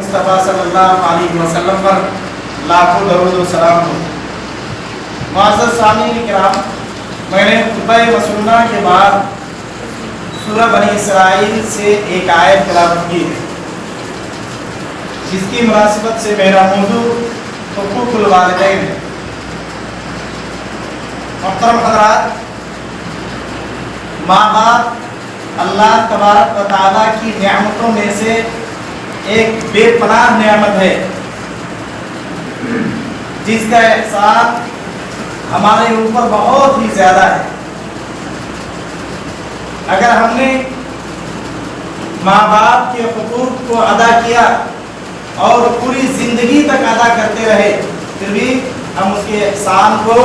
मुस्तफ़ा सल्लल्लाहु अलैहि वसल्लम पर लाखों दरूद व सलाम हो। मुअज़्ज़ज़ सामीन किराम, मैंने खुतबा मसनूना के बाद सूरह बनी इसराइल से एक आयत तिलावत की है, जिसकी मुनासिबत से मेरा मौजू हुकूकुल वालिदैन है। मोहतरम हज़रात, माँ बाप अल्लाह तबारक व तआला की नेमतों में से एक बेपनाह नेमत है, जिसका एहसास हमारे ऊपर बहुत ही ज़्यादा है। अगर हमने माँ बाप के हुकूक को अदा किया और पूरी ज़िंदगी तक अदा करते रहे, फिर भी हम उसके एहसान को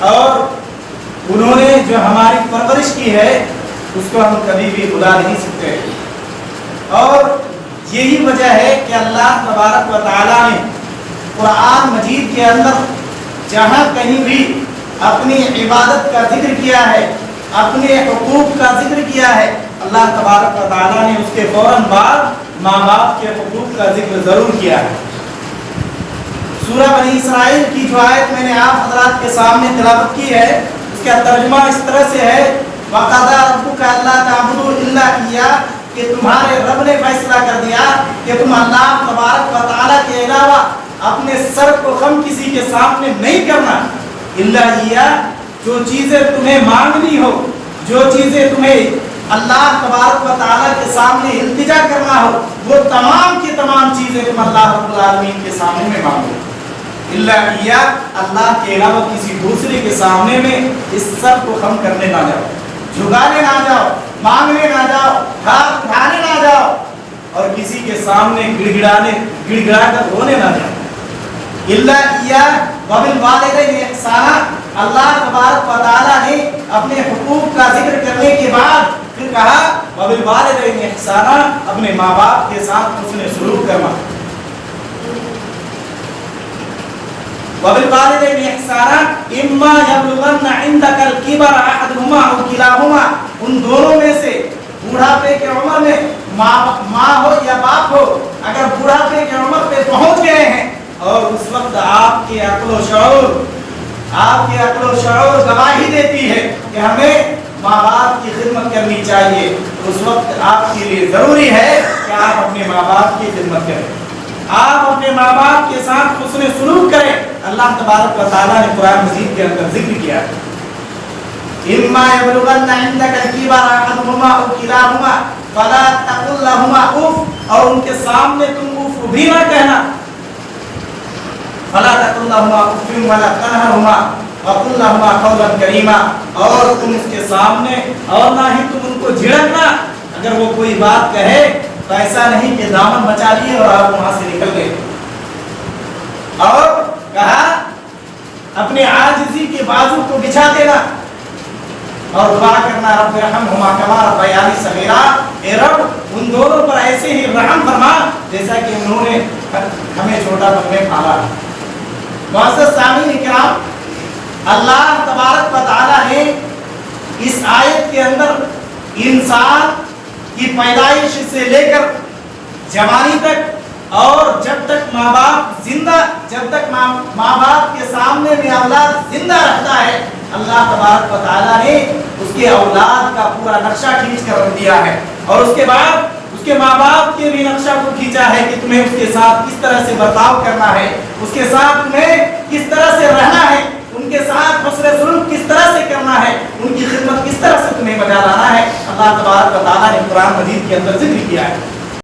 और उन्होंने जो हमारी परवरिश की है उसको हम कभी भी भुला नहीं सकते। और यही वजह है कि अल्लाह तबारक व तआला ने कुरान मजीद के अंदर जहाँ कहीं भी अपनी इबादत का जिक्र किया है, अपने हुकूक का जिक्र किया है, अल्लाह तबारक व तआला ने उसके फौरन बाद माँ बाप के हुकूक का जिक्र ज़रूर किया है। सूरह बनी इसराइल की जो आयत मैंने आप हज़रात के सामने तिलावत की है, उसका तर्जुमा इस तरह से है, वक़ज़ा रब्बुका अल्ला ताबुदू इल्ला इय्याह, कि तुम्हारे रब ने फैसला कर दिया कि तुम अल्लाह तबारक व तआला के अलावा अपने सर को खम किसी के सामने नहीं करना। इल्ला इय्याह, जो चीज़ें तुम्हें मांगनी हो, जो चीज़ें तुम्हें अल्लाह तबारक व तआला के सामने इल्तिजा करना हो, वो तमाम की तमाम चीज़ें तुम अल्लाह रब्बुल आलमीन के सामने में मांगो। इल्ला इय्याह, अल्लाह के अलावा किसी दूसरे के सामने में इस सब को खम करने ना जाओ, झुकाने ना जाओ, मांगने ना जाओ, हाथ उठाने ना जाओ और किसी के सामने गिड़गिड़ाकर रोने ना जाओ। इल्ला इय्याह व बिल वालिदैन इहसाना, अल्लाह तबारक व तआला ने अपने हुकूक का जिक्र करने के बाद फिर कहा व बिल वालिदैन इहसाना, अपने माँ बाप के साथ उसने सलूक करना। वबिल वालिदैन इहसाना इम्मा यबलुगन्ना इंदकल किबर अहदुहुमा औ किलाहुमा, उन दोनों में से बूढ़ापे के उम्र में माँ हो या बाप हो, अगर बूढ़ापे के उम्र पे पहुंच गए हैं और उस वक्त आपके अक्ल व शऊर गवाही देती है कि हमें माँ बाप की खिदमत करनी चाहिए, तो उस वक्त आपके लिए ज़रूरी है कि आप अपने माँ बाप की खिदमत करें, आप अपने माँ बाप के साथ हुस्न सलूक करें। अल्लाह तबारक व तआला ने कुरान मजीद के अंदर जिक्र किया है, इम्मा यबलुगन्ना इंदकल किबर अहदुहुमा औ किलाहुमा फला तकुल लहुमा उफ, और उनके सामने तुम उफ भी ना कहना। फला तकुल लहुमा उफ वला तनहरुमा व कुल लहुमा कौलन करीमा, और तुम उसके सामने और ना ही तुम उनको झिड़कना। अगर वो कोई बात कहे तो ऐसा नहीं कि दामन बचा लिए और आप वहां से निकल गए। और कहा अपने आजिज़ी के बाजू को बिछा देना और दुआ करना, रब्बि रहमहुमा कमा रब्बयानी सगीरा, ए रब उन दोनों पर ऐसे ही रहम फरमा जैसा कि उन्होंने हमें छोटापन में पाला। मुअज़्ज़ज़ सामीन किराम, अल्लाह तबारक व तआला ने इस आयत के अंदर इंसान की पैदाइश से लेकर जवानी तक और जब तक माँ बाप जिंदा, जब तक माँ बाप के सामने में औलाद जिंदा रहता है, अल्लाह तबारक व तआला ने उसके औलाद का पूरा नक्शा खींच कर रख दिया है। और उसके बाद उसके माँ बाप के भी नक्शा को खींचा है कि तुम्हें उसके साथ किस तरह से बर्ताव करना है, उसके साथ तुम्हें किस तरह से रहना है, उनके साथ हुस्न सलूक किस तरह से करना है, उनकी खिदमत किस तरह से तुम्हें बजा लाना है। अल्लाह तबारक व तआला ने कुरान मजीद के अंदर जिक्र किया है।